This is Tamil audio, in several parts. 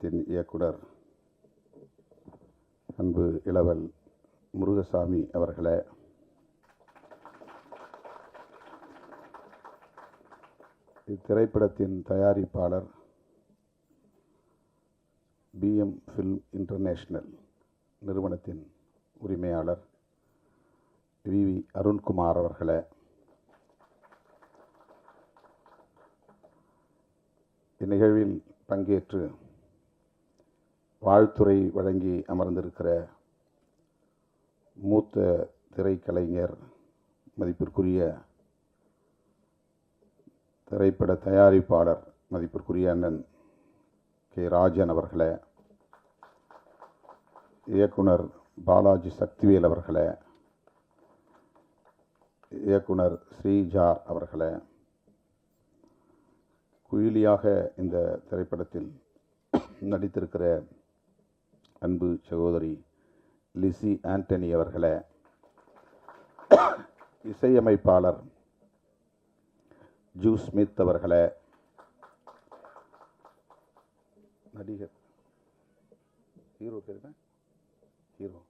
திரைப்படத்தின் இயக்குனர் அன்பு இளவல் முருகசாமி அவர்களே, இத்திரைப்படத்தின் தயாரிப்பாளர் BM ஃபில்ம் இன்டர்நேஷனல் நிறுவனத்தின் உரிமையாளர் VV அருண்குமார் அவர்களே, இந்நிகழ்வில் பங்கேற்று வாழ்த்துரை வழங்கி அமர்ந்திருக்கிற மூத்த திரைக்கலைஞர் மதிப்பிற்குரிய திரைப்பட தயாரிப்பாளர் மதிப்பிற்குரிய அண்ணன் K. ராஜன் அவர்களே, இயக்குனர் பாலாஜி சக்திவேல் அவர்களே, இயக்குனர் ஸ்ரீஜா அவர்களே, குயிலியாக இந்த திரைப்படத்தில் நடித்திருக்கிற அன்பு சகோதரி லிசி ஆண்டனி அவர்களே, இசையமைப்பாளர் ஜூ ஸ்மித் அவர்களே, நடிகர் ஹீரோ பேர் ஹீரோ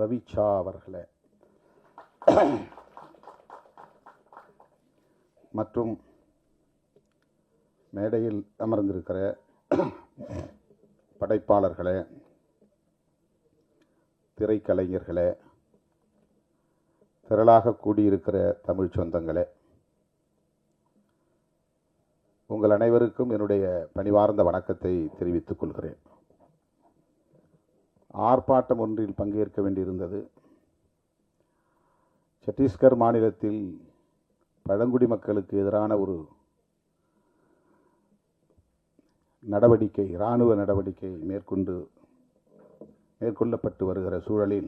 ரவிச்சா அவர்களே மற்றும் மேடையில் அமர்ந்திருக்கிற படைப்பாளர்களே, திரைக்கலைஞர்களே, திரளாக கூடியிருக்கிற தமிழ் சொந்தங்களே, உங்கள் அனைவருக்கும் என்னுடைய பணிவார்ந்த வணக்கத்தை தெரிவித்துக் கொள்கிறேன். ஆர்ப்பாட்டம் ஒன்றில் பங்கேற்க வேண்டியிருந்தது. சத்தீஸ்கர் மாநிலத்தில் பழங்குடி மக்களுக்கு எதிரான ஒரு நடவடிக்கை, இராணுவ நடவடிக்கை மேற்கொள்ளப்பட்டு வருகிற சூழலில்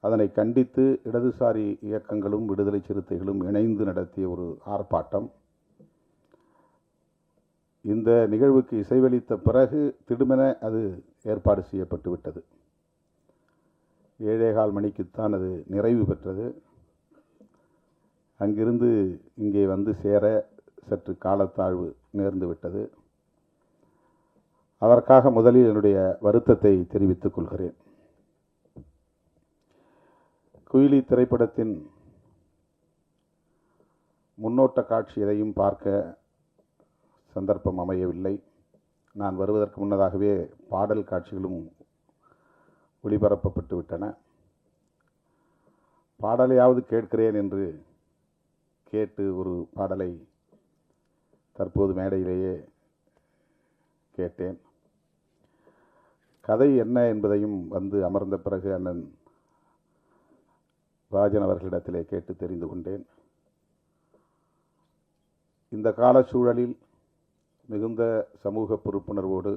அதனை கண்டித்து இடதுசாரி இயக்கங்களும் விடுதலை சிறுத்தைகளும் இணைந்து நடத்திய ஒரு ஆர்ப்பாட்டம். இந்த நிகழ்வுக்கு இசைவளித்த பிறகு திடுமென அது ஏற்பாடு செய்யப்பட்டு விட்டது. 7:15 மணிக்குத்தான் அது நிறைவு பெற்றது. அங்கிருந்து இங்கே வந்து சேர சற்று காலத்தாழ்வு நேர்ந்து விட்டது. அதற்காக முதலில் என்னுடைய வருத்தத்தை தெரிவித்துக் கொள்கிறேன். குயிலி திரைப்படத்தின் முன்னோட்ட காட்சி எதையும் பார்க்க சந்தர்ப்பம் அமையவில்லை. நான் வருவதற்கு முன்னதாகவே பாடல் காட்சிகளும் ஒளிபரப்பப்பட்டு விட்டன. பாடலையாவது கேட்கிறேன் என்று கேட்டு ஒரு பாடலை தற்போது மேடையிலேயே கேட்டேன். கதை என்ன என்பதையும் வந்து அமர்ந்த பிறகு அண்ணன் ராஜன் அவர்களிடத்திலே கேட்டு தெரிந்து கொண்டேன். இந்த கால சூழலில் மிகுந்த சமூக பொறுப்புணர்வோடு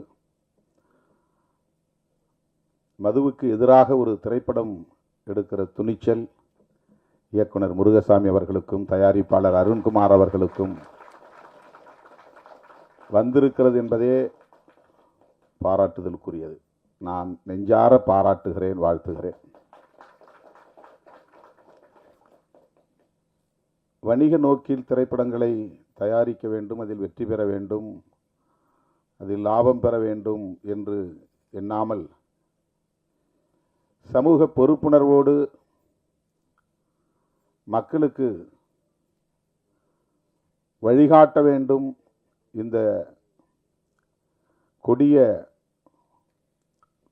மதுவுக்கு எதிராக ஒரு திரைப்படம் எடுக்கிற துணிச்சல் இயக்குனர் முருகசாமி அவர்களுக்கும் தயாரிப்பாளர் அருண்குமார் அவர்களுக்கும் வந்திருக்கிறது என்பதே பாராட்டுதலுக்குரியது. நான் நெஞ்சார பாராட்டுகிறேன், வாழ்த்துகிறேன். வணிக நோக்கில் திரைப்படங்களை தயாரிக்க வேண்டும், அதில் வெற்றி பெற வேண்டும், அதில் லாபம் பெற வேண்டும் என்று எண்ணாமல் சமூக பொறுப்புணர்வோடு மக்களுக்கு வழிகாட்ட வேண்டும், இந்த கொடிய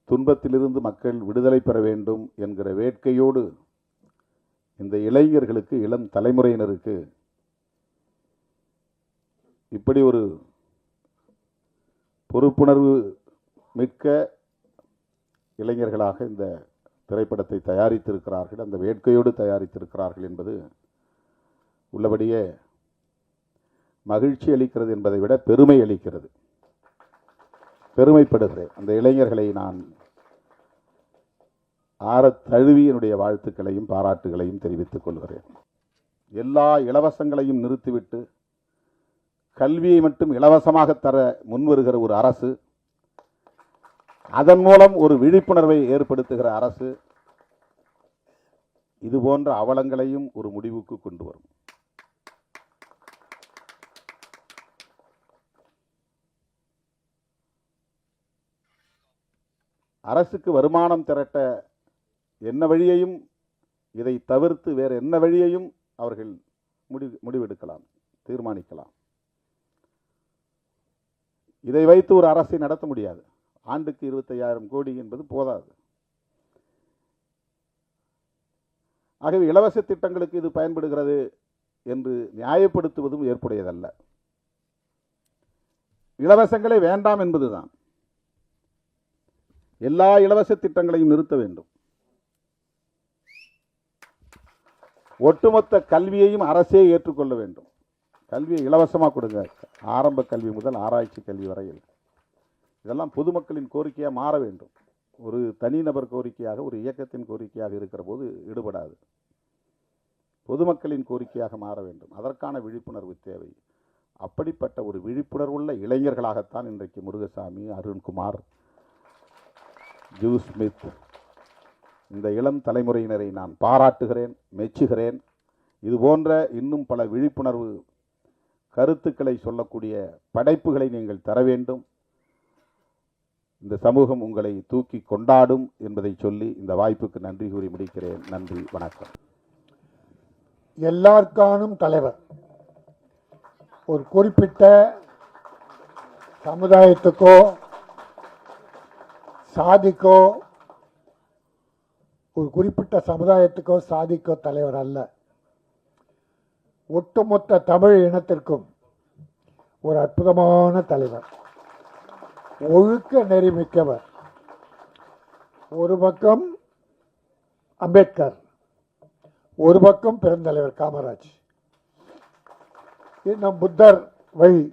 துன்பத்திலிருந்து மக்கள் விடுதலை பெற வேண்டும் என்கிற வேட்கையோடு இந்த இளைஞர்களுக்கு, இளம் தலைமுறையினருக்கு இப்படி ஒரு பொறுப்புணர்வு மிக்க இளைஞர்களாக இந்த திரைப்படத்தை தயாரித்திருக்கிறார்கள், அந்த வேட்கையோடு தயாரித்திருக்கிறார்கள் என்பது உள்ளபடியே மகிழ்ச்சி அளிக்கிறது என்பதை விட பெருமை அளிக்கிறது. பெருமைப்படுகிறேன். அந்த இளைஞர்களை நான் ஆறத் தழுவி என்னுடைய வாழ்த்துக்களையும் பாராட்டுகளையும் தெரிவித்துக் கொள்கிறேன். எல்லா இலவசங்களையும் நிறுத்திவிட்டு கல்வியை மட்டும் இலவசமாக தர முன்வருகிற ஒரு அரசு, அதன் மூலம் ஒரு விழிப்புணர்வை ஏற்படுத்துகிற அரசு, இது போன்ற அவலங்களையும் ஒரு முடிவுக்கு கொண்டு வரும். அரசுக்கு வருமானம் திரட்ட என்ன வழியையும், இதை தவிர்த்து வேறு என்ன வழியையும் அவர்கள் முடிவெடுக்கலாம், தீர்மானிக்கலாம். இதை வைத்து ஒரு அரசை நடத்த முடியாது. ஆண்டுக்கு 25,000 கோடி என்பது போதாது. ஆகவே இலவச திட்டங்களுக்கு இது பயன்படுகிறது என்று நியாயப்படுத்துவதும் ஏற்புடையதல்ல. இலவசங்களே வேண்டாம் என்பதுதான். எல்லா இலவச திட்டங்களையும் நிறுத்த வேண்டும். ஒட்டுமொத்த கல்வியையும் அரசே ஏற்றுக்கொள்ள வேண்டும். கல்வியை இலவசமாக கொடுங்க, ஆரம்ப கல்வி முதல் ஆராய்ச்சி கல்வி வரையில். இதெல்லாம் பொதுமக்களின் கோரிக்கையாக மாற வேண்டும். ஒரு தனிநபர் கோரிக்கையாக, ஒரு இயக்கத்தின் கோரிக்கையாக இருக்கிற போது ஈடுபடாது. பொதுமக்களின் கோரிக்கையாக மாற வேண்டும். அதற்கான விழிப்புணர்வு தேவை. அப்படிப்பட்ட ஒரு விழிப்புணர்வுள்ள இளைஞர்களாகத்தான் இன்றைக்கு முருகசாமி, அருண்குமார், ஜூ ஸ்மித், இந்த இளம் தலைமுறையினரை நான் பாராட்டுகிறேன், மெச்சுகிறேன். இதுபோன்ற இன்னும் பல விழிப்புணர்வு கருத்துக்களை சொல்லக்கூடிய படைப்புகளை நீங்கள் தர வேண்டும். இந்த சமூகம் உங்களை தூக்கி கொண்டாடும் என்பதை சொல்லி இந்த வாய்ப்புக்கு நன்றி கூறி முடிக்கிறேன். நன்றி, வணக்கம். எல்லாருக்கானும் தலைவர். ஒரு குறிப்பிட்ட சமுதாயத்துக்கோ சாதிக்கோ, ஒரு குறிப்பிட்ட சமுதாயத்துக்கோ சாதிக்கோ தலைவர் அல்ல. ஒட்டுமொத்த தமிழ் இனத்திற்கும் ஒரு அற்புதமான தலைவர், ஒழுக்க நெறிமிக்கவர். ஒரு பக்கம் அம்பேத்கர், ஒரு பக்கம் பெருந்தலைவர் காமராஜ். நம் புத்தர் வழி.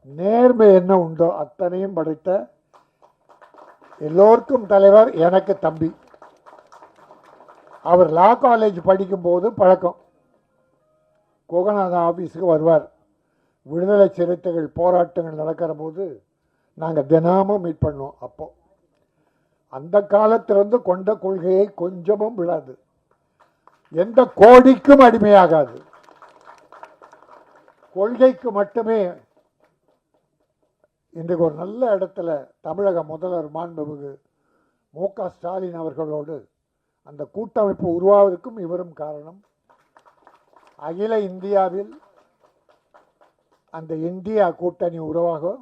நேர்மை என்ன உண்டோ அத்தனையும் படைத்த எல்லோருக்கும் தலைவர். எனக்கு தம்பி. அவர் லா காலேஜ் படிக்கும்போது பழக்கம். கோகநாதன் ஆஃபீஸுக்கு வருவார். விடுதலை சிறுத்தைகள் போராட்டங்கள் நடக்கிற போது நாங்கள் தினமும் மீட் பண்ணோம். அப்போ அந்த காலத்திலிருந்து கொண்ட கொள்கையை கொஞ்சமும் விடாது. எந்த கோடிக்கும் அடிமையாகாது. கொள்கைக்கு மட்டுமே. இன்றைக்கு ஒரு நல்ல இடத்துல தமிழக முதல்வர் மாண்புமிகு மு.க. ஸ்டாலின் அவர்களோடு அந்த கூட்டமைப்பு உருவாவதற்கும் இவரும் காரணம். அகில இந்தியாவில் அந்த இந்தியா கூட்டணி உருவாக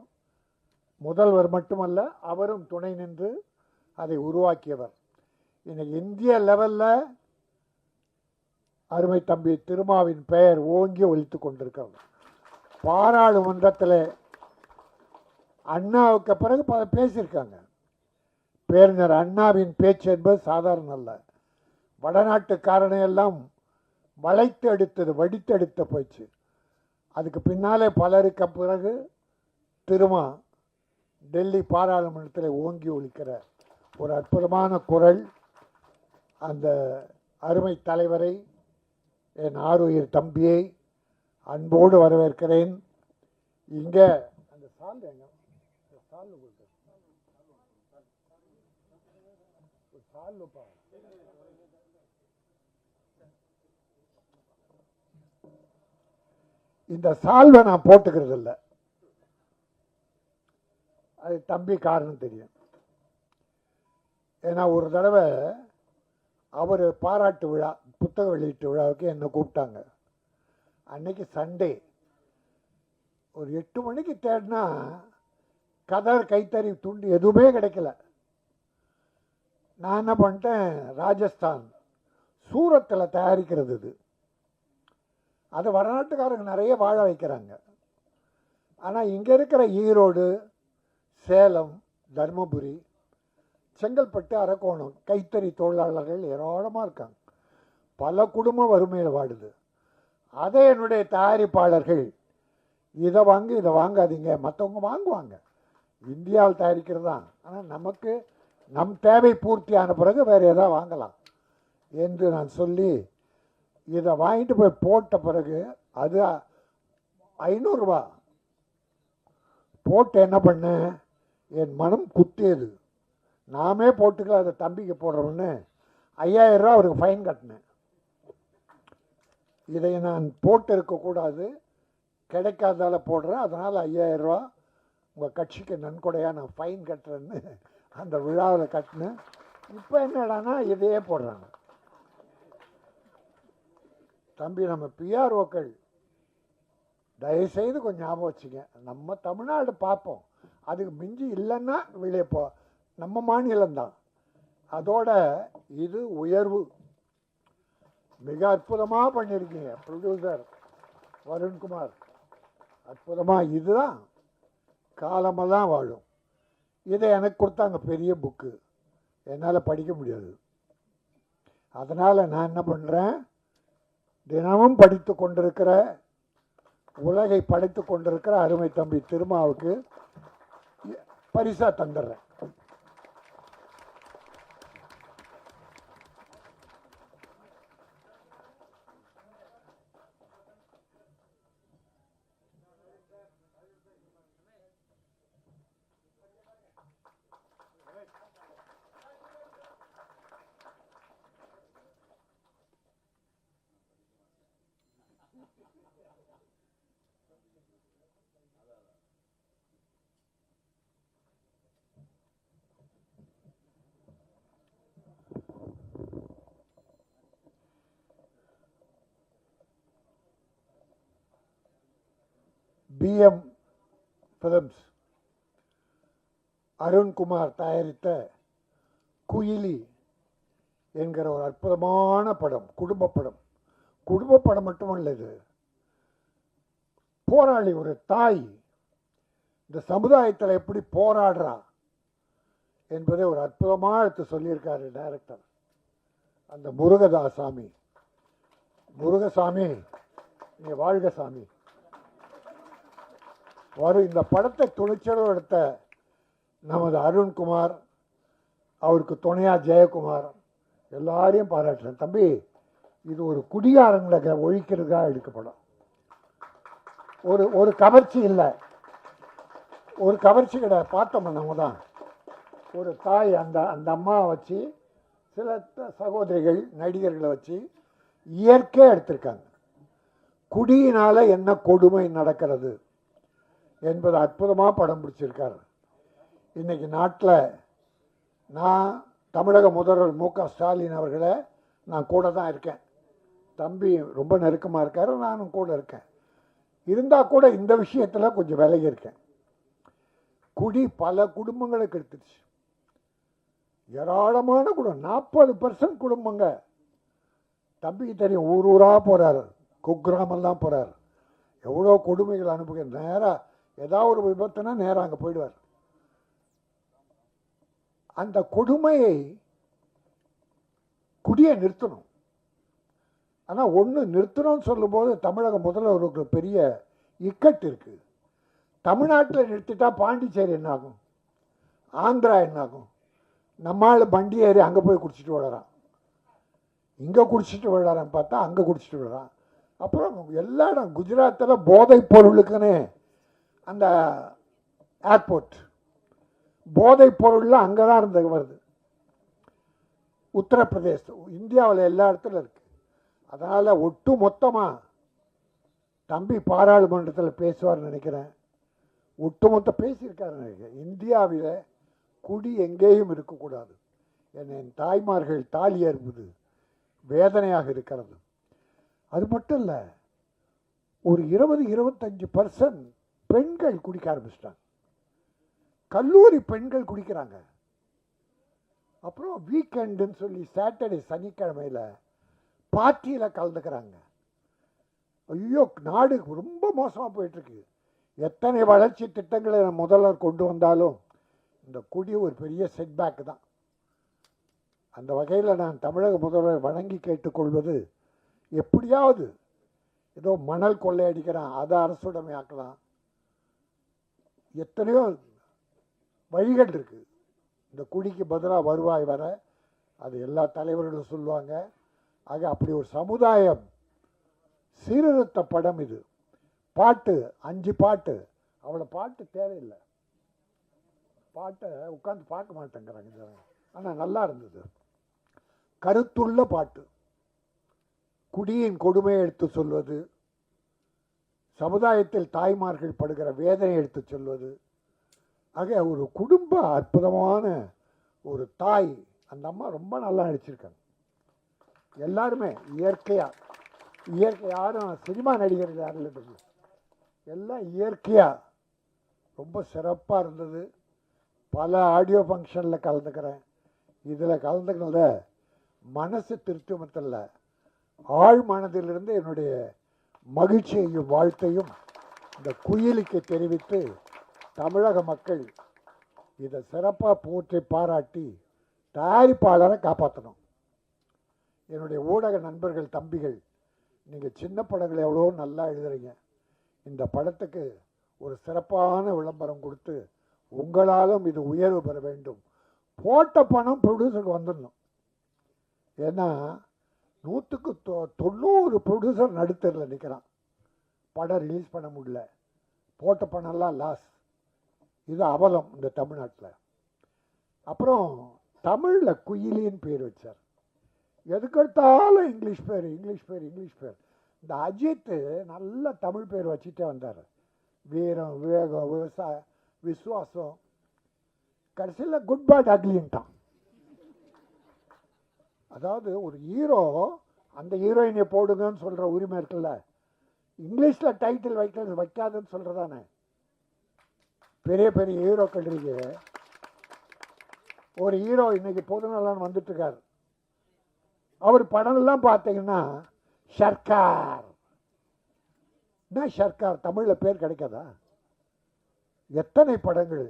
முதல்வர் மட்டுமல்ல, அவரும் துணை நின்று அதை உருவாக்கியவர். இன்னைக்கு இந்திய லெவலில் அருமை தம்பி திருமாவின் பெயர் ஓங்கி ஒலித்து கொண்டிருக்கிறது. பாராளுமன்றத்தில் அண்ணாவுக்கு பிறகு பேசியிருக்காங்க. பேரறிஞர் அண்ணாவின் பேச்சு என்பது சாதாரண அல்ல. வடநாட்டுக்காரனை எல்லாம் வளைத்து எடுத்தது, வடித்து எடுத்த போச்சு. அதுக்கு பின்னாலே பலருக்கு பிறகு திருமா டெல்லி பாராளுமன்றத்தில் ஓங்கி ஒலிக்கிற ஒரு அற்புதமான குரல். அந்த அருமை தலைவரை, என் ஆருயிர் தம்பியை அன்போடு வரவேற்கிறேன். இங்கே அந்த இந்த சால்வை நான் போட்டுக்கிறது இல்லை. அது தம்பி காரணம் தெரியும். ஏன்னா ஒரு தடவை அவர் பாராட்டு விழா, புத்தக வெளியீட்டு விழாவுக்கு என்னை கூப்பிட்டாங்க. அன்னைக்கு சண்டே. ஒரு 8 மணிக்கு தேடினா கதர், கைத்தறி, துண்டு எதுவுமே கிடைக்கல. நான் என்ன பண்ணிட்டேன், ராஜஸ்தான் சூரத்தில் தயாரிக்கிறது இது. அதை வடநாட்டுக்காரங்க நிறைய வாழ வைக்கிறாங்க. ஆனால் இங்கே இருக்கிற ஈரோடு, சேலம், தர்மபுரி, செங்கல்பட்டு, அரக்கோணம் கைத்தறி தொழிலாளர்கள் ஏராளமாக இருக்காங்க. பல குடும்பம் வறுமையில் வாடுது. அதே என்னுடைய தயாரிப்பாளர்கள் இதை வாங்கி இதை வாங்காதீங்க, மற்றவங்க வாங்குவாங்க, இந்தியாவில் தயாரிக்கிறது தான், ஆனால் நமக்கு நம் தேவை பூர்த்தியான பிறகு வேறு எதாவது வாங்கலாம் என்று நான் சொல்லி இதை வாங்கிட்டு போய் போட்ட பிறகு அது 500 ரூபா போட்டு என்ன பண்ணேன், என் மனம் குத்தியது. நாமே போட்டுக்கல, அதை தம்பிக்கு போடுறோன்னு 5000 ரூபா அவருக்கு ஃபைன் கட்டினேன். இதை நான் போட்டு இருக்கக்கூடாது, கிடைக்காதால போடுறேன், அதனால் 5000 ரூபா உங்கள் கட்சிக்கு நன்கொடையாக நான் ஃபைன் கட்டுறேன்னு அந்த விழாவில் கட்டினேன். இப்போ என்னடானா இதையே போடுறாங்க. தம்பி, நம்ம பிஆர்ஓக்கள் தயவுசெய்து கொஞ்சம் ஞாபகம் வச்சுங்க. நம்ம தமிழ்நாடு பார்ப்போம், அதுக்கு மிஞ்சி இல்லைன்னா வெளியே போ. நம்ம மாநிலம்தான். அதோட இது உயர்வு. மிக அற்புதமாக பண்ணியிருக்கீங்க ப்ரொடியூசர் வருண்குமார், அற்புதமாக. இதுதான் காலமெல்லாம் வாழும். இதை எனக்கு கொடுத்தாங்க, பெரிய புக்கு, என்னால் படிக்க முடியாது. அதனால் நான் என்ன பண்ணுறேன், தினமும் படித்து கொண்டிருக்கிற, உலகை படைத்து கொண்டிருக்கிற அருமை தம்பி திருமாவுக்கு பரிசா தந்துடுறேன். பிஎம் ஃபிலிம்ஸ் அருண்குமார் தயாரித்த குயிலி என்கிற ஒரு அற்புதமான படம், குடும்ப படம். குடும்ப படம் மட்டுமல்ல, இது போராளி, ஒரு தாய் இந்த சமுதாயத்தில் எப்படி போராடுறா என்பதை ஒரு அற்புதமாக எடுத்து சொல்லியிருக்காரு டைரக்டர் அந்த முருகதாசாமி. முருகசாமி, நீ வாழ்க சாமி. வரும் இந்த படத்தை துணிச்சலும் எடுத்த நமது அருண்குமார், அவருக்கு துணையாக ஜெயக்குமார், எல்லாரையும் பாராட்டுறேன். தம்பி, இது ஒரு குடிகாரங்களை ஒழிக்கிறதுக்காக எடுக்கப்படும். ஒரு கவர்ச்சி இல்லை, ஒரு கவர்ச்சி கிடையாது. பார்த்தோம் நம்ம தான். ஒரு தாய் அந்த அம்மாவை வச்சு, சில சகோதரிகள் நடிகர்களை வச்சு இயற்கையாக எடுத்திருக்காங்க. குடியினால் என்ன கொடுமை நடக்கிறது என்பது அற்புதமாக படம் பிடிச்சிருக்காரு. இன்றைக்கி நாட்டில் நான் தமிழக முதல்வர் மு.க. ஸ்டாலின் அவர்களை நான் கூட தான் இருக்கேன். தம்பி ரொம்ப நெருக்கமாக இருக்கார், நானும் கூட இருக்கேன். இருந்தால் கூட இந்த விஷயத்தில் கொஞ்சம் விலகி இருக்கேன். குடி பல குடும்பங்களுக்கு எடுத்துருச்சு. ஏராளமான குடும்பம், 40% குடும்பங்க. தம்பிக்கு தெரியும், ஊர் ஊராக போகிறார், குக்கிராமெல்லாம் போகிறார். எவ்வளோ கொடுமைகள் அனுப்புகிற. நேராக ஏதாவது ஒரு விபத்துனா நேராக அங்கே போயிடுவார். அந்த கொடுமையை குடியை நிறுத்தணும். ஆனால் ஒன்று நிறுத்தணும்னு சொல்லும்போது தமிழக முதல்வருக்கு பெரிய இக்கட்டு இருக்குது. தமிழ்நாட்டில் நிறுத்திட்டா பாண்டிச்சேரி என்னாகும், ஆந்திரா என்னாகும்? நம்மால் வண்டி ஏறி அங்கே போய் குடிச்சிட்டு விடுறான், இங்கே குடிச்சிட்டு விடுறான்னு பார்த்தா அங்கே குடிச்சிட்டு விடுறான். அப்புறம் எல்லா இடம் குஜராத்தில் போதைப் பொருளுக்குன்னு அந்த ஏர்போர்ட், போதைப் பொருள்லாம் அங்கே தான் இருந்து வருது. உத்தரப்பிரதேசம், இந்தியாவில் எல்லா இடத்துலையும் இருக்குது. அதனால் ஒட்டு மொத்தமாக தம்பி பாராளுமன்றத்தில் பேசுவார்னு நினைக்கிறேன். ஒட்டுமொத்த பேசியிருக்காரு நினைக்கிறேன். இந்தியாவில் குடி எங்கேயும் இருக்கக்கூடாது. என் தாய்மார்கள் தாலி அறுப்பது வேதனையாக இருக்கிறது. அது மட்டும் இல்லை, ஒரு 20-25% பெண்கள் குடிக்க ஆரம்பிச்சிட்டாங்க. கல்லூரி பெண்கள் குடிக்கிறாங்க. அப்புறம் வீக்கெண்டுன்னு சொல்லி சாட்டர்டே சனிக்கிழமையில் பார்ட்டியில் கலந்துக்கிறாங்க. ஐயோ, நாடு ரொம்ப மோசமாக போயிட்டுருக்கு. எத்தனை வளர்ச்சி திட்டங்களை முதல்வர் கொண்டு வந்தாலும் இந்த குடி ஒரு பெரிய செட்பேக் தான். அந்த வகையில் நான் தமிழக முதல்வர் வணங்கி கேட்டுக்கொள்வது, எப்படியாவது ஏதோ மணல் கொள்ளையடிக்கிறான், அதை அரசுடைமையாக்கலாம். எத்தனையோ வழிகள் இருக்குது இந்த குடிக்கு பதிலாக வருவாய் வர. அது எல்லா தலைவர்களும் சொல்லுவாங்க. ஆக அப்படி ஒரு சமுதாயம் சீர்திருத்த படம் இது. பாட்டு 5 பாட்டு, அவ்வளோ பாட்டு தேவையில்லை. பாட்டை உட்காந்து பார்க்க மாட்டேங்கிறாங்க. ஆனால் நல்லா இருந்தது, கருத்துள்ள பாட்டு. குடியின் கொடுமையை எடுத்து சொல்வது, சமுதாயத்தில் தாய்மார்கள் படுகிற வேதனை எடுத்து சொல்வது. ஆக ஒரு குடும்ப அற்புதமான ஒரு தாய். அந்த அம்மா ரொம்ப நல்லா நடிச்சிருக்காங்க. எல்லாருமே இயற்கை யாரும் சினிமா நடிகர்கள் யாரும் இல்லை, எல்லாம் இயற்கையாக ரொம்ப சிறப்பாக இருந்தது. பல ஆடியோ ஃபங்க்ஷனில் கலந்துக்கிறேன். இதில் கலந்துக்கிறத மனசு திருப்திமத்தில் ஆழ் மனதிலிருந்து என்னுடைய மகிழ்ச்சியையும் வாழ்த்தையும் இந்த குயிலுக்கு தெரிவித்து தமிழக மக்கள் இதை சிறப்பாக போற்றி பாராட்டி தயாரிப்பாளரை காப்பாற்றணும். என்னுடைய ஊடக நண்பர்கள், தம்பிகள், நீங்கள் சின்ன படங்கள் எவ்வளோ நல்லா எழுதுறீங்க. இந்த படத்துக்கு ஒரு சிறப்பான விளம்பரம் கொடுத்து உங்களாலும் இது உயர்வு பெற வேண்டும். போட்ட பணம் ப்ரொடியூசருக்கு வந்துடணும். ஏன்னா 100க்கு 90 ப்ரொடியூசர் நடுத்தரில் நிற்கிறான். படம் ரிலீஸ் பண்ண முடியல, போட்ட பணம்லாம் லாஸ். இது அவலம் இந்த தமிழ்நாட்டில். அப்புறம் தமிழில் குயிலின்னு பேர் வச்சார். எதுக்கெடுத்தாலும் இங்கிலீஷ் பேர். இந்த அஜித்து நல்ல தமிழ் பேர் வச்சுட்டே வந்தார். வீரம், விவேகம், விசுவாசம். கடைசியில் குட் பேட் அக்லின்ட்டான். அதாவது ஒரு ஹீரோ அந்த ஹீரோயினை போடுங்கன்னு சொல்கிற உரிமை இருக்குல்ல, இங்கிலீஷில் டைட்டில் வைக்காதுன்னு சொல்கிறதானே. பெரிய பெரிய ஹீரோக்கள் இருக்கு. ஒரு ஹீரோ இன்னைக்கு பொதுநலன் வந்துட்டுருக்கார். அவர் படம்லாம் பார்த்தீங்கன்னா சர்க்கார். என்ன சர்க்கார்? தமிழில் பேர் கிடைக்காதா? எத்தனை படங்கள்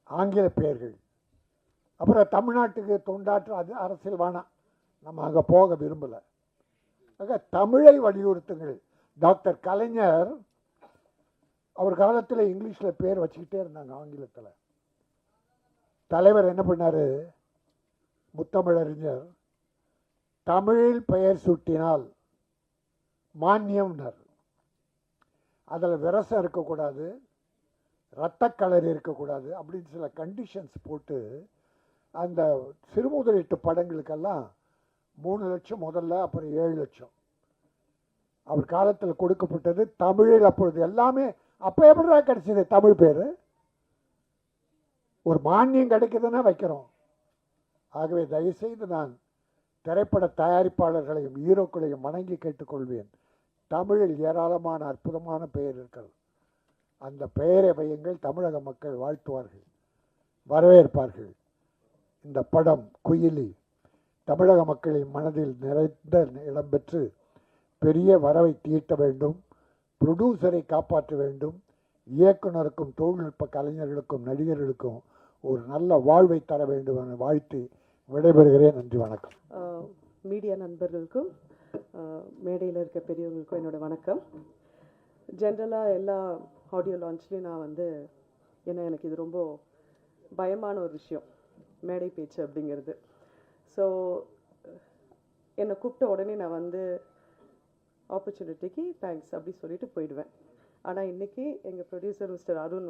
ஆங்கில பெயர்கள். அப்புறம் தமிழ்நாட்டுக்கு தொண்டாற்று அது அரசியல் வேணாம், நம்ம அங்கே போக விரும்பலை. ஆக தமிழை வலியுறுத்துங்கள். டாக்டர் கலைஞர் அவர் காலத்தில் இங்கிலீஷில் பேர் வச்சுக்கிட்டே இருந்தாங்க. ஆங்கிலத்தில் தலைவர் என்ன பண்ணார்? முத்தமிழறிஞர் தமிழில் பெயர் சூட்டினால் மானியம்னார். அதில் விரசம் இருக்கக்கூடாது, இரத்த கலர் இருக்கக்கூடாது அப்படின்னு சில கண்டிஷன்ஸ் போட்டு அந்த சிறுமுதலீட்டு படங்களுக்கெல்லாம் 3 லட்சம் முதல்ல, அப்புறம் 7 லட்சம் அவர் காலத்தில் கொடுக்கப்பட்டது. தமிழில் அப்பொழுது எல்லாமே அப்போ எப்படிடா கிடைச்சது தமிழ் பேர்? ஒரு மானியம் கிடைக்குதுன்னா வைக்கிறோம். ஆகவே தயவுசெய்து நான் திரைப்பட தயாரிப்பாளர்களையும் ஹீரோக்களையும் வணங்கி கேட்டுக்கொள்வேன். தமிழில் ஏராளமான அற்புதமான பெயர் இருக்கிறது. அந்த பெயரை வையுங்கள். தமிழக மக்கள் வாழ்த்துவார்கள், வரவேற்பார்கள். இந்த படம் குயிலி தமிழக மக்களின் மனதில் நிறைந்த இடம் பெற்று பெரிய வரவை தீட்ட வேண்டும். ப்ரொடியூசரை காப்பாற்ற வேண்டும். இயக்குனருக்கும் தொழில்நுட்ப கலைஞர்களுக்கும் நடிகர்களுக்கும் ஒரு நல்ல வாழ்வை தர வேண்டும் என வாழ்த்தி விடைபெறுகிறேன். நன்றி, வணக்கம். மீடியா நண்பர்களுக்கும் மேடையில் இருக்க பெரியவங்களுக்கும் என்னோட வணக்கம். ஜென்ரலாக எல்லா ஆடியோ லான்ச்லேயும் நான் ஏன்னா எனக்கு இது ரொம்ப பயமான ஒரு விஷயம், மேடை பேச்சு அப்படிங்கிறது. ஸோ என்னை கூப்பிட்ட உடனே நான் ஆப்பர்ச்சுனிட்டிக்கு தேங்க்ஸ் அப்படி சொல்லிட்டு போயிடுவேன். ஆனால் இன்றைக்கி எங்கள் ப்ரொடியூசர் மிஸ்டர் அருண்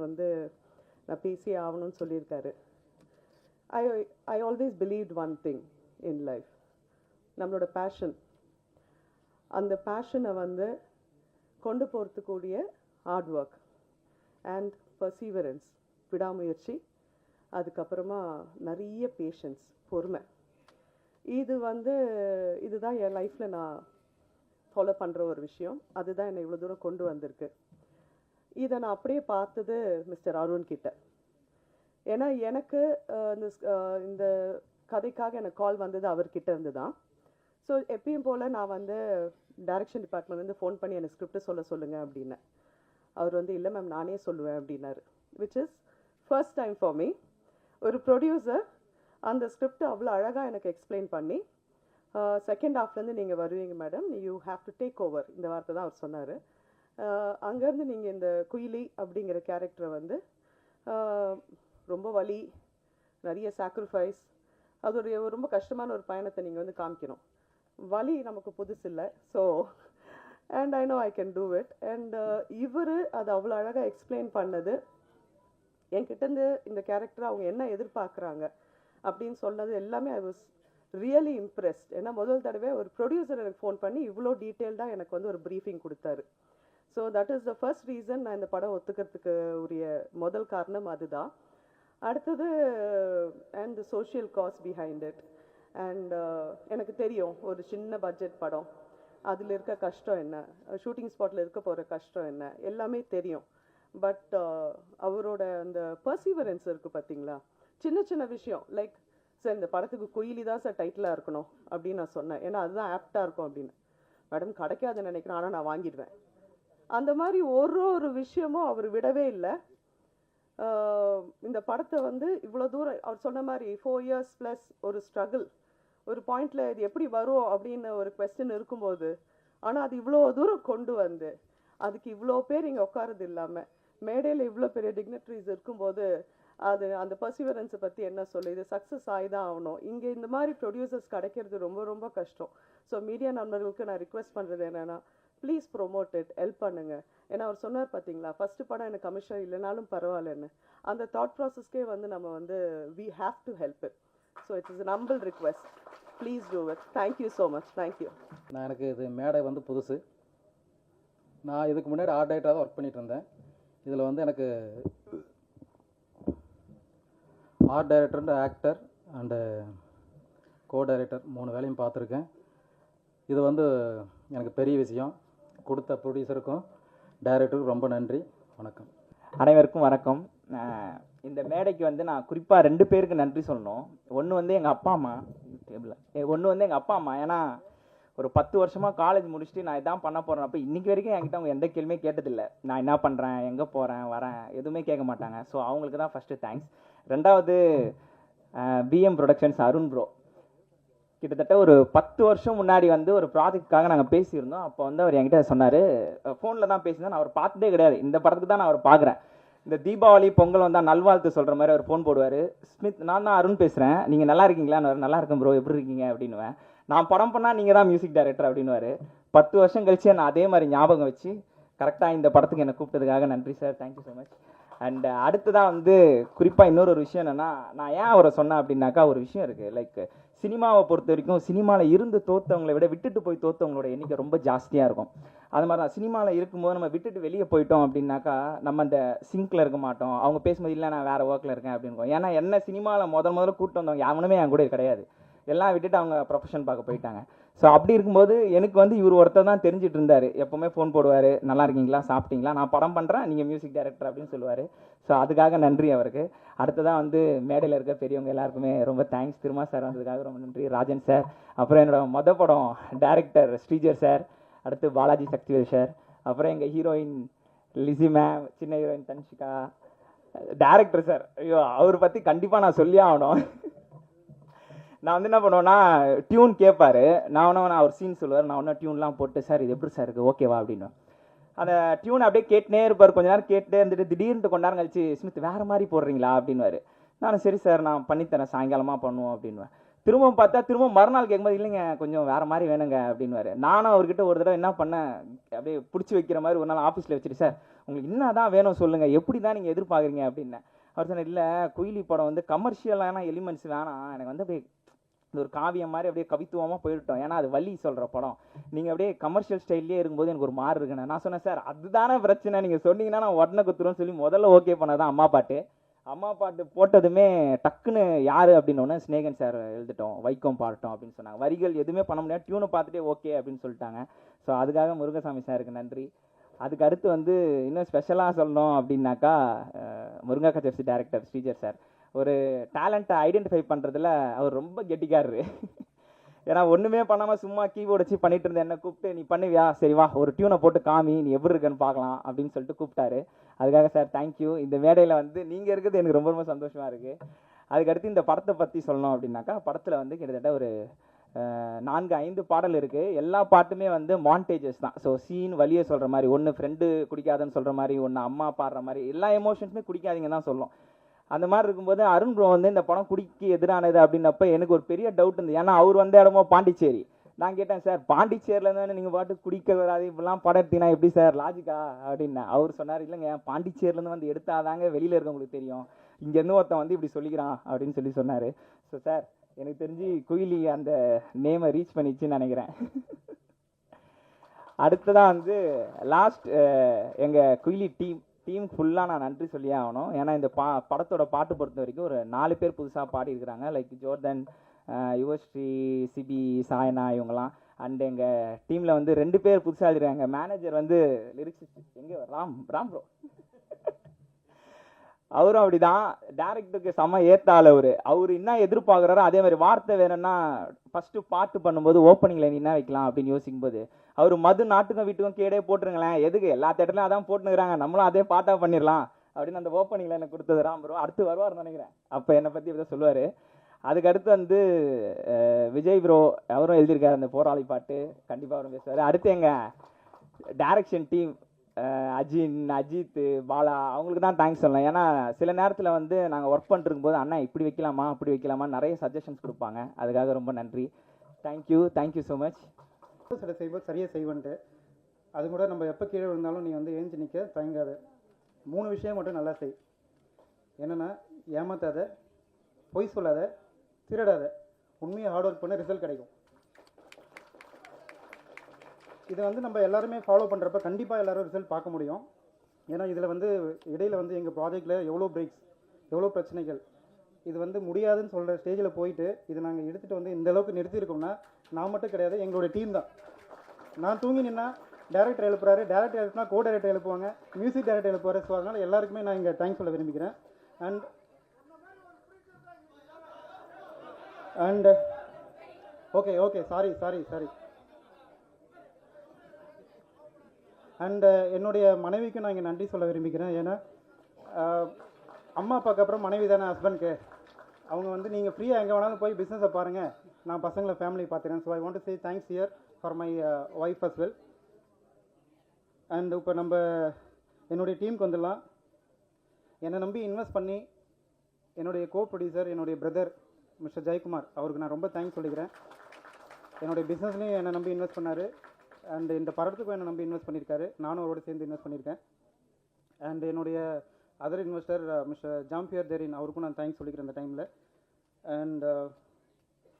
நான் பேசியே ஆகணும்னு சொல்லியிருக்காரு. I always believed one thing in life. நம்மளோட பேஷன், அந்த பேஷனை கொண்டு போகிறதுக்கூடிய ஹார்ட் ஒர்க் அண்ட் பர்சீவரன்ஸ், விடாமுயற்சி, அதுக்கப்புறமா நிறைய பேஷன்ஸ், பொறுமை. இதுதான் என் லைஃப்பில் நான் ஃபாலோ பண்ணுற ஒரு விஷயம். அதுதான் என்னை இவ்வளோ தூரம் கொண்டு வந்திருக்கு. இதை நான் அப்படியே பார்த்தது மிஸ்டர் அருண் கிட்ட. ஏன்னா எனக்கு இந்த கதைக்காக எனக்கு கால் வந்தது அவர்கிட்ட இருந்து தான். ஸோ எப்பயும் போல் நான் டைரக்ஷன் டிபார்ட்மெண்ட்லேருந்து ஃபோன் பண்ணி எனக்கு ஸ்கிரிப்ட் சொல்லுங்கள் அப்படின்னு. அவர் இல்லை மேம் நானே சொல்லுவேன் அப்படின்னாரு. Which is first time for me. ஒரு ப்ரொடியூசர் அந்த ஸ்கிரிப்டை அவ்வளோ அழகாக எனக்கு எக்ஸ்பிளைன் பண்ணி, செகண்ட் ஹாஃப்லேருந்து நீங்கள் வருவீங்க madam, you have to take over, இந்த வார்த்தை தான் அவர் சொன்னார். அங்கேருந்து நீங்கள் இந்த குயிலி அப்படிங்கிற கேரக்டரை ரொம்ப வலி, நிறைய சாக்ரிஃபைஸ், அது ஒரு ரொம்ப கஷ்டமான ஒரு பயணத்தை நீங்கள் காமிக்கணும். வலி நமக்கு புதுசு இல்லை. So and I know I can do it. And இவர் அது அவ்வளோ அழகாக எக்ஸ்பிளைன் பண்ணது. என்கிட்டேருந்து இந்த கேரக்டரை அவங்க என்ன எதிர்பார்க்குறாங்க அப்படின்னு சொன்னது எல்லாமே ஐ வாஸ் ரியலி இம்ப்ரெஸ்ட். ஏன்னா முதல் தடவை ஒரு ப்ரொடியூசர் எனக்கு ஃபோன் பண்ணி இவ்வளோ டீட்டெயில்டாக எனக்கு ஒரு ப்ரீஃபிங் கொடுத்தாரு. So that is the first reason நான் இந்த படம் ஒத்துக்கிறதுக்கு உரிய முதல் காரணம் அதுதான். அடுத்தது and the social cost behind it. And எனக்கு தெரியும் ஒரு சின்ன பட்ஜெட் படம், அதில் இருக்க கஷ்டம் என்ன, ஷூட்டிங் ஸ்பாட்டில் இருக்க போகிற கஷ்டம் என்ன, எல்லாமே தெரியும். பட் அவரோட அந்த பர்சீவரன்ஸ் இருக்குது பார்த்தீங்களா, சின்ன சின்ன விஷயம் லைக் சார் இந்த படத்துக்கு குயிலி தான் சார் டைட்டிலாக இருக்கணும் அப்படின்னு நான் சொன்னேன், ஏன்னா அதுதான் ஆப்டாக இருக்கும் அப்படின்னு. மேடம் கிடைக்காதுன்னு நினைக்கிறேன், ஆனால் நான் வாங்கிடுவேன். அந்த மாதிரி ஒரு விஷயமும் அவர் விடவே இல்லை. இந்த படத்தை வந்து இவ்வளோ தூரம் அவர் சொன்ன மாதிரி 4 years ப்ளஸ் ஒரு ஸ்ட்ரகிள், ஒரு பாயிண்டில் இது எப்படி வரும் அப்படின்னு ஒரு கொஸ்டின் இருக்கும்போது, ஆனால் அது இவ்வளோ தூரம் கொண்டு வந்து அதுக்கு இவ்வளோ பேர் இங்கே உட்காரது இல்லாமல் மேடையில் இவ்வளோ பெரிய டிக்னிட்ரிஸ் இருக்கும்போது அது அந்த பர்சிவரன்ஸை பற்றி என்ன சொல்லு, இது சக்ஸஸ் ஆகி தான் ஆகணும். இங்கே இந்த மாதிரி ப்ரொடியூசர்ஸ் கிடைக்கிறது ரொம்ப ரொம்ப கஷ்டம். ஸோ மீடியா நண்பர்களுக்கு நான் ரிக்வெஸ்ட் பண்ணுறது என்னென்னா, ப்ளீஸ் ப்ரொமோட் இட், ஹெல்ப் பண்ணுங்கள். ஏன்னா அவர் சொன்னார் பார்த்தீங்களா, ஃபஸ்ட்டு படம் எனக்கு கமிஷன் இல்லைனாலும் பரவாயில்லன்னு. அந்த தாட் ப்ராசஸ்க்கே வந்து நம்ம வந்து we have to help it. So it is an humble request. Please do it. Thank you so much. Thank you. நான் எனக்கு இது மேடை வந்து புதுசு. நான் இதுக்கு முன்னாடி ஆர்ட் டைரக்டராக தான் ஒர்க் பண்ணிட்டு இருந்தேன். இதில் வந்து எனக்கு art director, actor and co director 3 வேலையும் பார்த்துருக்கேன். இது வந்து எனக்கு பெரிய விஷயம். கொடுத்த ப்ரொடியூசருக்கும் டைரக்டருக்கும் ரொம்ப நன்றி. வணக்கம். அனைவருக்கும் வணக்கம். இந்த மேடைக்கு வந்து நான் குறிப்பாக 2 பேருக்கு நன்றி சொல்லணும். ஒன்று வந்து எங்கள் அப்பா அம்மா, ஏன்னா ஒரு 10 வருஷமாக காலேஜ் முடிச்சுட்டு நான் இதான் பண்ண போகிறேன். அப்போ இன்றைக்கி வரைக்கும் என்கிட்ட அவங்க எந்த கேள்வியுமே கேட்டதில்லை. நான் என்ன பண்ணுறேன், எங்கே போகிறேன், வரேன், எதுவுமே கேட்க மாட்டாங்க. ஸோ அவங்களுக்கு தான் ஃபஸ்ட்டு தேங்க்ஸ். 2வது பிஎம் ப்ரொடக்ஷன்ஸ் அருண் ப்ரோ. கிட்டத்தட்ட ஒரு 10 வருஷம் முன்னாடி வந்து ஒரு ப்ராஜெக்டுக்காக நாங்கள் பேசியிருந்தோம். அப்போ வந்து அவர் என்கிட்ட சொன்னார், ஃபோனில் தான் பேசியிருந்தேன், நான் அவர் பார்த்ததே கிடையாது. இந்த படத்துக்கு தான் நான் அவர் பார்க்குறேன். இந்த தீபாவளி பொங்கல் வந்தால் நல்வாழ்த்து சொல்கிற மாதிரி அவர் ஃபோன் போடுவார். ஸ்மித், நான் தான் அருண் பேசுகிறேன், நீங்கள் நல்லா இருக்கீங்களா? நல்லா இருக்கேன் ப்ரோ, எப்படி இருக்கீங்க அப்படின்னுவேன். நான் படம் பண்ணால் நீங்கள் தான் மியூசிக் டைரக்டர் அப்படின்னுவார். 10 வருஷம் கழிச்சு நான் அதே மாதிரி ஞாபகம் வச்சு கரெக்டாக இந்த படத்துக்கு என்னை கூப்பிட்டதுக்காக நன்றி sir. Thank you so much. And அடுத்ததான் வந்து குறிப்பாக இன்னொரு விஷயம் என்னென்னா, நான் ஏன் அவரை சொன்னேன் அப்படின்னாக்கா, ஒரு விஷயம் இருக்குது. லைக் சினிமாவை பொறுத்த வரைக்கும் சினிமாவில் இருந்து தோற்றவங்களை விட விட்டுட்டு போய் தோற்றவங்களோட எண்ணிக்கை ரொம்ப ஜாஸ்தியாக இருக்கும். அது மாதிரி தான் சினிமாவில் இருக்கும்போது நம்ம விட்டுட்டு வெளியே போயிட்டோம் அப்படின்னாக்கா நம்ம அந்த சிங்கில் இருக்க மாட்டோம். அவங்க பேசும்போது இல்லை நான் வேறு ஒர்க்கில் இருக்கேன் அப்படின்னு. ஏன்னா என்ன சினிமாவில் முதல்ல கூப்பிட்டு வந்தவங்க யாருமே என் கூட கிடையாது. எல்லாம் விட்டுட்டு அவங்க ப்ரொஃபஷன் பார்க்க போயிட்டாங்க. ஸோ அப்படி இருக்கும்போது எனக்கு வந்து இவர் ஒருத்தர் தான் தெரிஞ்சிட்டு இருந்தார். எப்போவுமே ஃபோன் போடுவார், நல்லா இருக்கீங்களா, சாப்பிட்டீங்களா, நான் படம் பண்ணுறேன், நீங்கள் மியூசிக் டைரக்டர் அப்படின்னு சொல்லுவார். ஸோ அதுக்காக நன்றி அவருக்கு. அடுத்ததான் வந்து மேடையில் இருக்க பெரியவங்க எல்லாருக்குமே ரொம்ப தேங்க்ஸ். திருமா சார் வந்ததுக்காக ரொம்ப நன்றி. ராஜன் சார், அப்புறம் என்னோட படம் டைரக்டர் ஸ்ரீஜர் சார், அடுத்து பாலாஜி சக்திவேல் சார், அப்புறம் எங்கள் ஹீரோயின் லிசி மேம், சின்ன ஹீரோயின் தன்ஷிகா, டைரக்டர் சார். ஐயோ அவர் பற்றி கண்டிப்பாக நான் சொல்லி ஆகணும். நான் வந்து என்ன பண்ணுவேன்னா, டியூன் கேட்பாரு, நான் அவர் சீன் சொல்லுவார், நான் ஒன்றும் டியூன்லாம் போட்டு சார் இது எப்படி சார் இருக்குது ஓகேவா அப்படின்னு அந்த டியூன் அப்படியே கேட்டுனே இருப்பார். கொஞ்ச நேரம் கேட்டே இருந்துட்டு திடீர்னு கொஞ்ச நேரம் கழிச்சு ஸ்மித் வேறு மாதிரி போடுறீங்களா அப்படின்வாரு. நானும் சரி சார் நான் பண்ணித்தரேன், சாயங்காலமாக பண்ணுவோம் அப்படின்வேன். திரும்ப பார்த்தா திரும்ப மறுநாள் கேட்கும்போது இல்லைங்க கொஞ்சம் வேறு மாதிரி வேணுங்க அப்படின்வாரு. நானும் அவர்கிட்ட ஒரு தடவை என்ன பண்ணேன், அப்படியே பிடிச்சி வைக்கிற மாதிரி ஒரு நாள் ஆஃபீஸில் வச்சுட்டு சார் உங்களுக்கு என்ன தான் வேணும் சொல்லுங்கள், எப்படி தான் நீங்கள் எதிர்பார்க்குறீங்க அப்படின்னேன். அவர் சொன்னார், இல்லை குயிலி படம் வந்து கமர்ஷியலான எலிமெண்ட்ஸ் வேணாம், எனக்கு வந்து அப்படியே ஒரு காவியம் மாதிரி அப்படியே கவித்துவமாக போயிட்டோம். ஏன்னா அது வள்ளி சொல்கிற படம், நீங்கள் அப்படியே கமர்ஷியல் ஸ்டைல்லே இருக்கும்போது எனக்கு ஒரு மாறு இருக்குண்ணே. நான் சொன்னேன் சார் அதுதானே பிரச்சனை, நீங்கள் சொன்னீங்கன்னா நான் உடனே குத்துருன்னு சொல்லி முதல்ல ஓகே பண்ணதான் அம்மா பாட்டு. அம்மா பாட்டு போட்டதுமே டக்குன்னு யார் அப்படின்னோடனே ஸ்நேகன் சார் எழுதிட்டோம், வைக்கம் பாடட்டும் அப்படின்னு சொன்னாங்க. வரிகள் எதுவுமே பண்ண முடியாது, டியூனை பார்த்துட்டே ஓகே அப்படின்னு சொல்லிட்டாங்க. ஸோ அதுக்காக முருகசாமி சாருக்கு நன்றி. அதுக்கு அடுத்து வந்து இன்னும் ஸ்பெஷலாக சொல்லணும் அப்படின்னாக்கா, முருங்கக்கா சர்ச்சி டைரக்டர் ஸ்ரீஜர் சார் ஒரு டேலண்ட்டை ஐடென்டிஃபை பண்ணுறதுல அவர் ரொம்ப கெட்டிக்காரரு. ஏன்னா ஒன்றுமே பண்ணாமல் சும்மா கீபோர்டு வச்சு பண்ணிட்டு இருந்தேன். என்ன கூப்பிட்டு நீ பண்ணுவியா, சரி வா ஒரு டியூனை போட்டு காமி, நீ எப்படி இருக்குன்னு பார்க்கலாம் அப்படின்னு சொல்லிட்டு கூப்பிட்டாரு. அதுக்காக சார் தேங்க்யூ. இந்த மேடையில் வந்து நீங்கள் இருக்கிறது எனக்கு ரொம்ப ரொம்ப சந்தோஷமாக இருக்குது. அதுக்கடுத்து இந்த படத்தை பற்றி சொல்லணும் அப்படின்னாக்கா, படத்தில் வந்து கிட்டத்தட்ட ஒரு 4-5 பாடல் இருக்குது. எல்லா பாட்டுமே வந்து மாண்டேஜஸ் தான். ஸோ சீன் வழியே சொல்கிற மாதிரி, ஒன்று ஃப்ரெண்டு குடிக்காதுன்னு சொல்கிற மாதிரி, ஒன்று அம்மா பாடுற மாதிரி, எல்லா எமோஷன்ஸுமே குடிக்காதீங்க தான் சொல்லும். அந்த மாதிரி இருக்கும்போது அருண் ப்ரோ வந்து இந்த படம் குடிக்கு எதிரானது அப்படின்னப்ப எனக்கு ஒரு பெரிய டவுட் இருந்தது. ஏன்னா அவர் வந்த இடமோ பாண்டிச்சேரி. நான் கேட்டேன் சார் பாண்டிச்சேரியில் இருந்தானே நீங்கள் பாட்டு குடிக்க வராது, இப்படிலாம் படம் எடுத்தீங்கன்னா எப்படி சார் லாஜிக்கா அப்படின்னு. அவர் சொன்னார், இல்லைங்க பாண்டிச்சேரியிலேருந்து வந்து எடுத்தாதாங்க வெளியில் இருக்கவங்களுக்கு தெரியும், இங்கேருந்து ஒருத்தன் வந்து இப்படி சொல்லிக்கிறான் அப்படின்னு சொல்லி சொன்னார். ஸோ சார் எனக்கு தெரிஞ்சு குயிலி அந்த நேமை ரீச் பண்ணிச்சுன்னு நினைக்கிறேன். அடுத்ததான் வந்து லாஸ்ட் எங்கள் குயிலி டீம் டீம் ஃபுல்லாக நான் நன்றி சொல்லியே ஆகணும். ஏன்னா இந்த படத்தோட பாட்டு பொறுத்த வரைக்கும் ஒரு 4 பேர் புதுசாக பாடியிருக்கிறாங்க. லைக் ஜோர்தன், யுவஸ்ரீ, சிபி, சாயனா இவங்கலாம். அண்ட் எங்கள் டீமில் வந்து 2 பேர் புதுசாக எழுதிருக்காங்க. மேனேஜர் வந்து லிரிக்ஸ் எங்கே ராம் ப்ரோ, அவரும் அப்படிதான். டேரக்டருக்கு செம்ம ஏத்தாள் அவர் என்ன எதிர்பார்க்குறாரோ அதே மாதிரி. வார்த்தை வேணும்னா ஃபர்ஸ்ட் பாட்டு பண்ணும்போது ஓப்பனிங்ல நீ என்ன வைக்கலாம் அப்படின்னு யோசிக்கும் போது அவர் மது நாட்டுக்கும் வீட்டுக்கும் கேடே போட்டுருங்களேன், எதுக்கு எல்லா தேட்டர்லையும் அதான் போட்டுனுக்குறாங்க, நம்மளும் அதே பாட்டா பண்ணிடலாம் அப்படின்னு அந்த ஓப்பனிங்ல எனக்கு கொடுத்தது ராம் ப்ரோ. அடுத்து வருவார்னு நினைக்கிறேன், அப்போ என்னை பற்றி இப்படி சொல்லுவார். அதுக்கு அடுத்து வந்து விஜய் ப்ரோ அவரும் எழுதியிருக்காரு அந்த போராளி பாட்டு, கண்டிப்பாக அவரும் பேசுவார். அடுத்து எங்கள் டைரக்ஷன் டீம் அஜித், பாலா அவங்களுக்கு தான் தேங்க்ஸ் சொல்லலாம். ஏன்னா சில நேரத்தில் வந்து நாங்கள் ஒர்க் பண்ணிருக்கும் போது அண்ணா இப்படி வைக்கலாமா அப்படி வைக்கலாமா நிறைய சஜஷன்ஸ் கொடுப்பாங்க. அதுக்காக ரொம்ப நன்றி. Thank you so much. சில செய்வோம் சரியாக செய்வேன்ட்டு அது கூட நம்ம எப்போ கீழே விழுந்தாலும் நீ வந்து ஏஞ்சி நிற்க தயங்காத. 3 விஷயம் மட்டும் நல்லா செய். என்னென்னா, ஏமாத்தாத, பொய் சொல்லாத, திருடாத, உண்மையாக ஹார்ட் ஒர்க் பண்ண ரிசல்ட் கிடைக்கும். இதை வந்து நம்ம எல்லாருமே ஃபாலோ பண்ணுறப்ப கண்டிப்பாக எல்லோரும் ரிசல்ட் பார்க்க முடியும். ஏன்னா இதில் வந்து இடையில் வந்து எங்கள் ப்ராஜெக்டில் எவ்வளோ பிரேக்ஸ், எவ்வளோ பிரச்சனைகள், இது வந்து முடியாதுன்னு சொல்கிற ஸ்டேஜில் போயிட்டு இது நாங்கள் எடுத்துகிட்டு வந்து இந்த அளவுக்கு நிறுத்தியிருக்கோம்னா நான் மட்டும் கிடையாது, எங்களுடைய டீம் தான். நான் தூங்கி நின்னா டேரக்டர் எழுப்புறாரு, டேரக்டர் எழுப்புனா கோ டேரக்டர் எழுப்புவாங்க, மியூசிக் டேரக்டர் எழுப்புவார். ஸோ அதனால் எல்லாருக்குமே நான் இங்கே தேங்க்ஸ் சொல்ல விரும்புகிறேன். And okay sorry. அண்ட் என்னுடைய மனைவிக்கும் நான் இங்கே நன்றி சொல்ல விரும்புகிறேன். ஏன்னா அம்மா அப்பாவுக்கு அப்புறம் மனைவி தானே ஹஸ்பண்ட்க்கு. அவங்க வந்து நீங்கள் ஃப்ரீயாக எங்கே வேணாலும் போய் பிஸ்னஸை பாருங்கள், நான் பசங்களை ஃபேமிலி பார்த்துக்கிறேன். So I want to say thanks here for my wife as well. And இப்போ நம்ம என்னுடைய டீமுக்கு வந்துடலாம். என்னை நம்பி இன்வெஸ்ட் பண்ணி என்னுடைய கோ ப்ரொடியூசர் என்னுடைய பிரதர் மிஸ்டர் ஜெயக்குமார், அவருக்கு நான் ரொம்ப தேங்க்ஸ் சொல்லிக்கிறேன். என்னுடைய பிஸ்னஸ்லேயும் என்னை நம்பி இன்வெஸ்ட் பண்ணார். அண்ட் இந்த படத்துக்கும் என்னை நம்பி இன்வெஸ்ட் பண்ணியிருக்காரு, நானும் அவரோட சேர்ந்து இன்வெஸ்ட் பண்ணியிருக்கேன். அண்ட் என்னுடைய அதர் இன்வெஸ்டர் மிஸ்டர் ஜாம்பியர் ஜெரின், அவருக்கும் நான் தேங்க்ஸ் சொல்லிக்கிறேன் இந்த டைமில். அண்ட்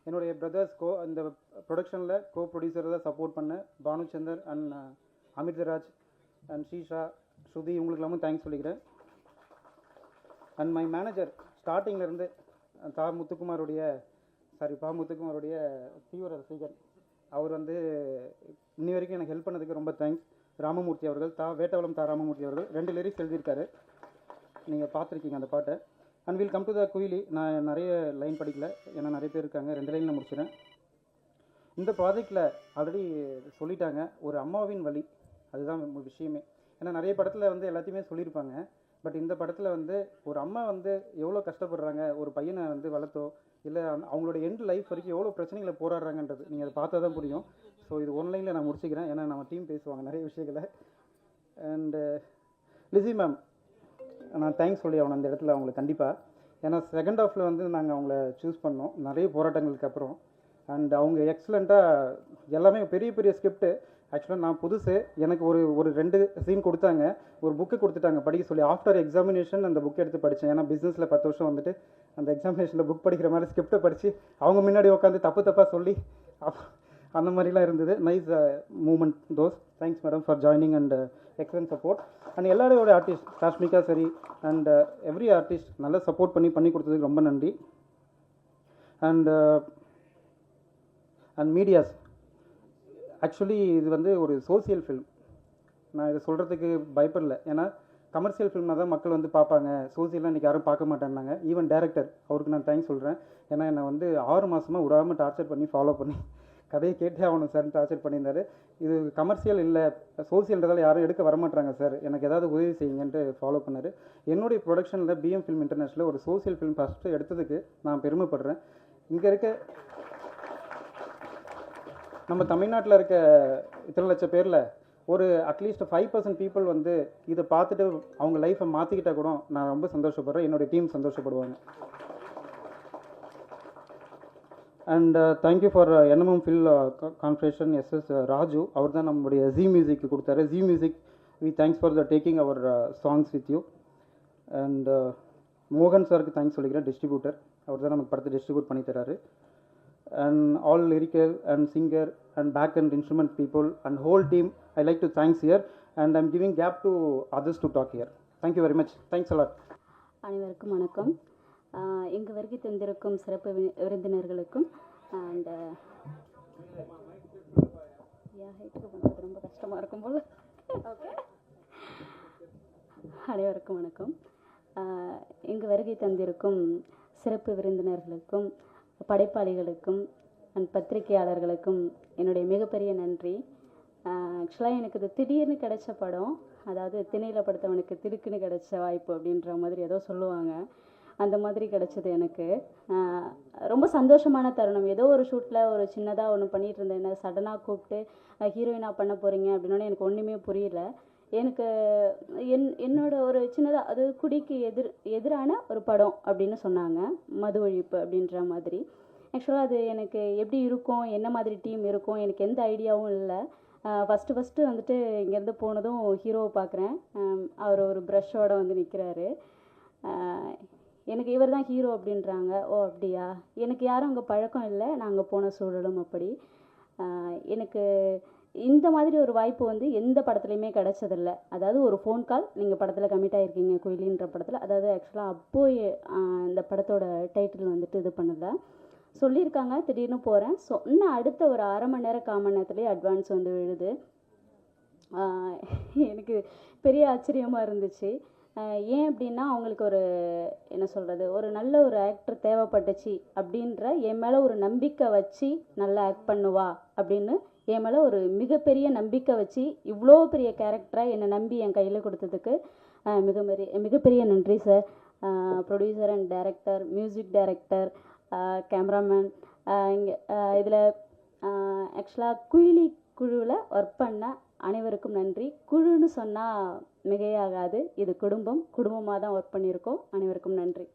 என்னுடைய பிரதர்ஸ் இந்த ப்ரொடக்ஷனில் கோ ப்ரொடியூசரை தான் சப்போர்ட் பண்ண பானுச்சந்தர் அண்ட் அமிர்தராஜ் அண்ட் ஸ்ரீஷா, ஸ்ருதி, இவங்களுக்கெல்லாமும் தேங்க்ஸ் சொல்லிக்கிறேன். அண்ட் மை மேனேஜர் ஸ்டார்டிங்லேருந்து பா முத்துக்குமாருடைய தீவிர ரசிகர், அவர் வந்து இன்னி வரைக்கும் எனக்கு ஹெல்ப் பண்ணதுக்கு ரொம்ப தேங்க்ஸ். ராமமூர்த்தி அவர்கள், வேட்டவலம் ராமமூர்த்தி அவர்கள் 2 லிரிக்ஸ் எழுதியிருக்காரு, நீங்கள் பார்த்துருக்கீங்க அந்த பாட்டை. And will come to the Kuyili. நான் நிறைய லைன் படிக்கல, ஏன்னா நிறைய பேர் இருக்காங்க, 2 லைனில் முடிச்சிடறேன். இந்த ப்ராஜெக்டில் ஆல்ரெடி சொல்லிட்டாங்க, ஒரு அம்மாவின் வலி, அதுதான் விஷயமே. ஏன்னா நிறைய படத்தில் வந்து எல்லாத்தையுமே சொல்லியிருப்பாங்க, பட் இந்த படத்தில் வந்து ஒரு அம்மா வந்து எவ்வளோ கஷ்டப்படுறாங்க, ஒரு பையனை வந்து வளர்த்தோ இல்லை அவங்களோட எண்ட் லைஃப் வரைக்கும் எவ்வளோ பிரச்சனைகளை போராடுறாங்கன்றது நீங்கள் அதை பார்த்தா தான் புரியும். ஸோ இது 1 லைனில் நான் முடிச்சுக்கிறேன், ஏன்னா நம்ம டீம் பேசுவாங்க நிறைய விஷயங்களை. அண்டு லிசி மேம், நான் தேங்க்ஸ் சொல்லி ஆகணும் அந்த இடத்துல அவங்களுக்கு கண்டிப்பாக. ஏன்னா செகண்ட் ஹாஃபில் வந்து நாங்கள் அவங்கள சூஸ் பண்ணோம் நிறைய போராட்டங்களுக்கு அப்புறம். அண்ட் அவங்க எக்ஸலண்ட்டாக எல்லாமே பெரிய பெரிய ஸ்கிரிப்ட். ஆக்சுவலாக நான் புதுசு, எனக்கு ஒரு 2 சீன் கொடுத்தாங்க, ஒரு புக்கு கொடுத்துட்டாங்க படிக்க சொல்லி. ஆஃப்டர் எக்ஸாமினேஷன் அந்த புக் எடுத்து படித்தேன். ஏன்னா பிஸ்னஸில் 10 வருஷம் வந்துட்டு அந்த எக்ஸாமினேஷனில் புக் படிக்கிற மாதிரி ஸ்கிரிப்டை படித்து அவங்க முன்னாடி உட்காந்து தப்பாக சொல்லி அந்த மாதிரிலாம் இருந்தது. Nice moment those. Thanks madam for joining and excellent support. And எல்லாரோட ஆர்டிஸ்ட், காஷ்மிகா சரி அண்ட் எவ்ரி ஆர்டிஸ்ட் நல்லா சப்போர்ட் பண்ணி கொடுத்ததுக்கு ரொம்ப நன்றி. அண்ட் மீடியாஸ், ஆக்சுவலி இது வந்து ஒரு சோசியல் ஃபில்ம். நான் இதை சொல்கிறதுக்கு பயப்படல, ஏன்னா கமர்ஷியல் ஃபில்ம்னா தான் மக்கள் வந்து பார்ப்பாங்க, சோசியலாக இன்றைக்கி யாரும் பார்க்க மாட்டேன்னாங்க. ஈவன் டேரக்டர் அவருக்கு நான் தேங்க்ஸ் சொல்கிறேன். ஏன்னா என்னை வந்து 6 மாதமாக விடாமல் டார்ச்சர் பண்ணி ஃபாலோ பண்ணி கதையை கேட்டே ஆகணும் சார் டார்ச்சர் பண்ணியிருந்தார். இது கமர்ஷியல் இல்லை, சோசியல்ன்றதால யாரும் எடுக்க வரமாட்டாங்க சார், எனக்கு ஏதாவது உதவி செய்யுங்கன்ட்டு ஃபாலோ பண்ணார். என்னுடைய ப்ரொடக்ஷனில் பிஎம் ஃபில்ம் இன்டர்நேஷனல் ஒரு சோசியல் ஃபில்ம் ஃபஸ்ட்டு எடுத்ததுக்கு நான் பெருமைப்படுறேன். இங்கே இருக்க நம்ம தமிழ்நாட்டில் இருக்க இத்தனை லட்சம் பேரில் ஒரு அட்லீஸ்ட் 5% பீப்புள் வந்து இதை பார்த்துட்டு அவங்க லைஃப்பை மாற்றிக்கிட்டா கூட நான் ரொம்ப சந்தோஷப்படுறேன், என்னுடைய டீம் சந்தோஷப்படுவாங்க. அண்ட் தேங்க்யூ ஃபார் என்எம்எம் ஃபில் கான்ஃபரேஷன் எஸ்எஸ் ராஜு, அவர் தான் நம்மளுடைய ஜி மியூசிக்கு கொடுத்தாரு. G music we thanks for the taking our songs with you. And மோகன் சாருக்கு தேங்க்ஸ் சொல்லிக்கிறேன், டிஸ்ட்ரிபியூட்டர், அவர் தான் நமக்கு படத்தை டிஸ்ட்ரிபியூட் பண்ணி தராரு. And all lyrical and singer and back end instrument people and whole team I like to thanks here. and I'm giving gap to others to talk here. Thank you very much. Thanks a lot. அனைவருக்கும் வணக்கம். இங்கு வருகை தந்திருக்கும் சிறப்பு விருந்தினர்களுக்கும் அண்ட் ஹைட்டுக்கு பண்ணுறது ரொம்ப கஷ்டமாக இருக்கும் போல். ஓகே, அனைவருக்கும் வணக்கம். இங்கு வருகை தந்திருக்கும் சிறப்பு விருந்தினர்களுக்கும் படைப்பாளிகளுக்கும் அண்ட் பத்திரிகையாளர்களுக்கும் என்னுடைய மிகப்பெரிய நன்றி. ஆக்சுவலாக எனக்கு இது திடீர்னு கிடைச்ச படம், அதாவது திணையில் படுத்தவனுக்கு திடுக்குன்னு கிடைச்ச வாய்ப்பு அப்படின்ற மாதிரி ஏதோ சொல்லுவாங்க, அந்த மாதிரி கிடைச்சது எனக்கு. ரொம்ப சந்தோஷமான தருணம். ஏதோ ஒரு ஷூட்டில் ஒரு சின்னதாக ஒன்று பண்ணிகிட்டு இருந்தேன், என்ன சடனாக கூப்பிட்டு ஹீரோயினாக பண்ண போகிறீங்க அப்படின்னோடனே எனக்கு ஒன்றுமே புரியல. எனக்கு என்னோட ஒரு சின்னதாக அது குடிக்கு எதிரான ஒரு படம் அப்படின்னு சொன்னாங்க, மது ஒழிப்பு அப்படின்ற மாதிரி. ஆக்சுவலாக அது எனக்கு எப்படி இருக்கும், என்ன மாதிரி டீம் இருக்கும், எனக்கு எந்த ஐடியாவும் இல்லை. ஃபஸ்ட்டு வந்துட்டு இங்கேருந்து போனதும் ஹீரோவை பார்க்குறேன். அவர் ஒரு ப்ரஷ்ஷோடு வந்து நிற்கிறாரு. எனக்கு இவர் தான் ஹீரோ அப்படின்றாங்க. ஓ அப்படியா, எனக்கு யாரும் அங்கே பழக்கம் இல்லை, நான் அங்கே போன சூழலும் அப்படி. எனக்கு இந்த மாதிரி ஒரு வாய்ப்பு வந்து எந்த படத்துலையுமே கிடச்சதில்ல. அதாவது ஒரு ஃபோன் கால், நீங்கள் படத்தில் கமிட் ஆகிருக்கீங்க குயிலின்ற படத்தில். அதாவது ஆக்சுவலாக அப்போது இந்த படத்தோட டைட்டில் வந்துட்டு இது பண்ணல, சொல்லியிருக்காங்க. திடீர்னு போகிறேன், சொன்ன அடுத்த ஒரு அரை மணி நேரம் 1/4 மணி நேரத்துலேயே அட்வான்ஸ் வந்து விழுது. எனக்கு பெரிய ஆச்சரியமாக இருந்துச்சு. ஏன் அப்படின்னா, அவங்களுக்கு ஒரு என்ன சொல்கிறது, ஒரு நல்ல ஒரு ஆக்டர் தேவைப்பட்டுச்சு அப்படின்ற என் மேலே ஒரு நம்பிக்கை வச்சு நல்லா ஆக்ட் பண்ணுவா அப்படின்னு என் மேலே ஒரு மிகப்பெரிய நம்பிக்கை வச்சு இவ்வளோ பெரிய கேரக்டராக என்னை நம்பி என் கையில் கொடுத்ததுக்கு மிகப்பெரிய நன்றி sir. Producer and director, music director, cameraman, இங்கே இதில் ஆக்சுவலாக குயிலி குழுவில் ஒர்க் பண்ண அனைவருக்கும் நன்றி. குழுன்னு சொன்னால் மிகையாகாது, இது குடும்பமாக தான் ஒர்க் பண்ணியிருக்கோம். அனைவருக்கும் நன்றி.